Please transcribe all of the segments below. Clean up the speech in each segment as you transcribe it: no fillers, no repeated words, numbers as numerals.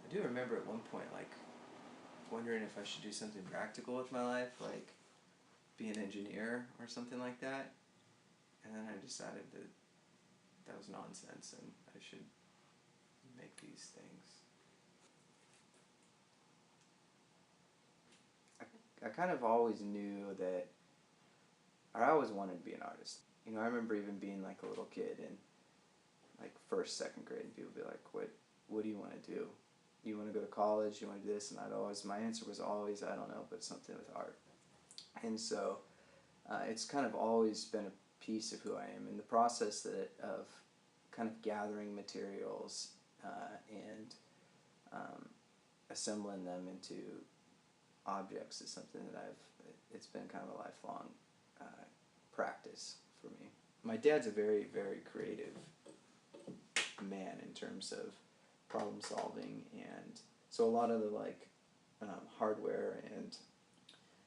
I do remember at one point, like, wondering if I should do something practical with my life, like be an engineer or something like that. And then I decided that that was nonsense and I should make these things. I kind of always knew that, or I always wanted to be an artist. You know, I remember even being like a little kid in like first, second grade, and people would be like, what do you want to do? You want to go to college? You want to do this? And my answer was always, I don't know, but something with art. And so it's kind of always been a piece of who I am. In the process of kind of gathering materials and assembling them into objects is something that it's been kind of a lifelong practice for me. My dad's a very, very creative man in terms of problem solving, and so a lot of the hardware and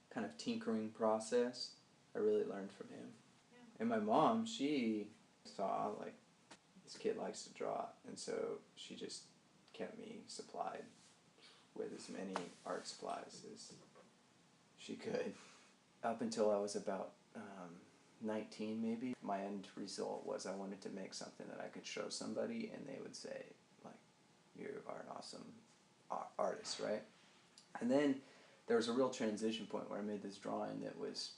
kind of tinkering process I really learned from him. Yeah. And my mom, she saw like this kid likes to draw, and so she just kept me supplied with as many art supplies as she could. Up until I was about 19 maybe, my end result was I wanted to make something that I could show somebody and they would say, like, you are an awesome artist, right? And then there was a real transition point where I made this drawing that was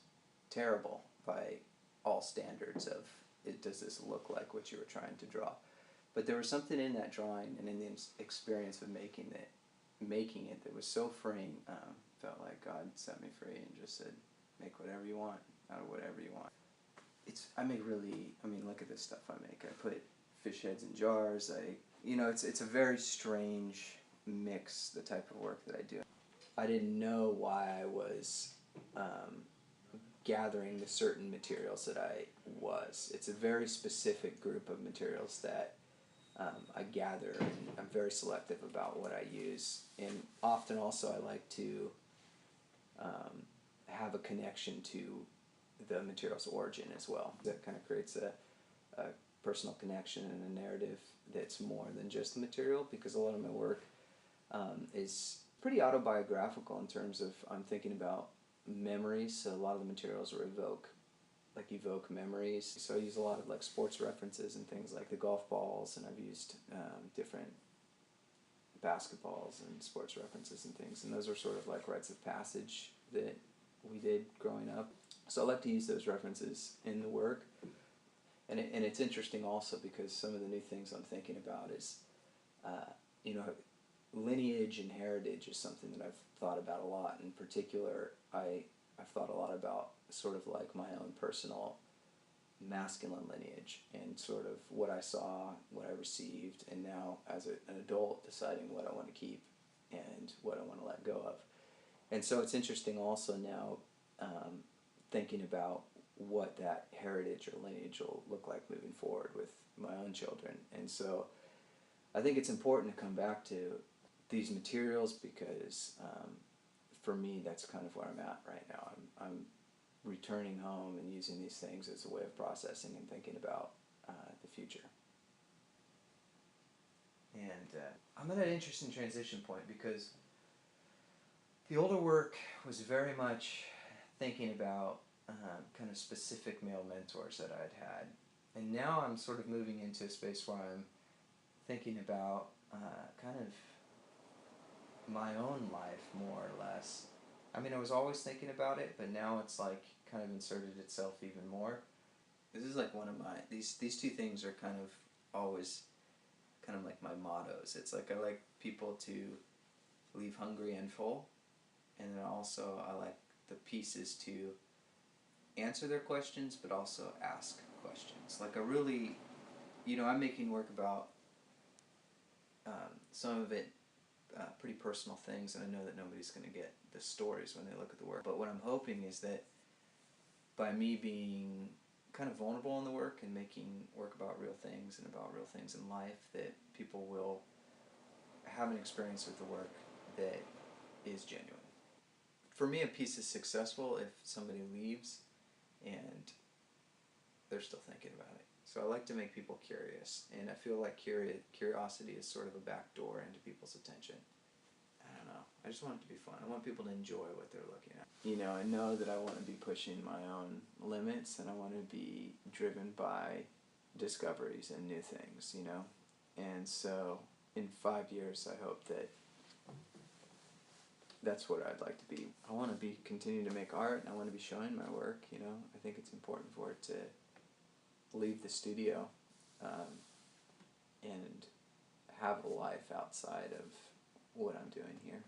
terrible by all standards of, does this look like what you were trying to draw? But there was something in that drawing and in the experience of making it that was so freeing. Felt like God set me free and just said, make whatever you want out of whatever you want. Look at this stuff I make. I put fish heads in jars. It's a very strange mix, the type of work that I do. I didn't know why I was gathering the certain materials that I was. It's a very specific group of materials that I gather, and I'm very selective about what I use. And often also I like to have a connection to the material's origin as well. That kind of creates a personal connection and a narrative that's more than just the material, because a lot of my work is pretty autobiographical in terms of I'm thinking about memories. So a lot of the materials evoke memories. So I use a lot of like sports references and things like the golf balls, and I've used different basketballs and sports references and things, and those are sort of like rites of passage that we did growing up. So I like to use those references in the work. And it's interesting also because some of the new things I'm thinking about is, lineage and heritage is something that I've thought about a lot. In particular, I've thought a lot about sort of like my own personal masculine lineage and sort of what I saw, what I received, and now as an adult deciding what I want to keep and what I want to let go of. And so it's interesting also now thinking about what that heritage or lineage will look like moving forward with my own children. And so I think it's important to come back to these materials because for me that's kind of where I'm at right now. I'm returning home and using these things as a way of processing and thinking about the future. And I'm at an interesting transition point because the older work was very much thinking about kind of specific male mentors that I'd had. And now I'm sort of moving into a space where I'm thinking about kind of my own life more or less. I mean, I was always thinking about it, but now it's like kind of inserted itself even more. This is like one of my, these two things are kind of always kind of like my mottos. It's like I like people to leave hungry and full, and then also I like the pieces to answer their questions but also ask questions. Like I really, I'm making work about some of it pretty personal things, and I know that nobody's going to get the stories when they look at the work. But what I'm hoping is that by me being kind of vulnerable in the work and making work about real things and about real things in life, that people will have an experience with the work that is genuine. For me, a piece is successful if somebody leaves and they're still thinking about it. So I like to make people curious, and I feel like curiosity is sort of a back door into people's attention. I don't know. I just want it to be fun. I want people to enjoy what they're looking at. You know, I know that I want to be pushing my own limits, and I want to be driven by discoveries and new things, you know? And so in 5 years, I hope that that's what I'd like to be. I want to be continue to make art, and I want to be showing my work, you know? I think it's important for it to leave the studio and have a life outside of what I'm doing here.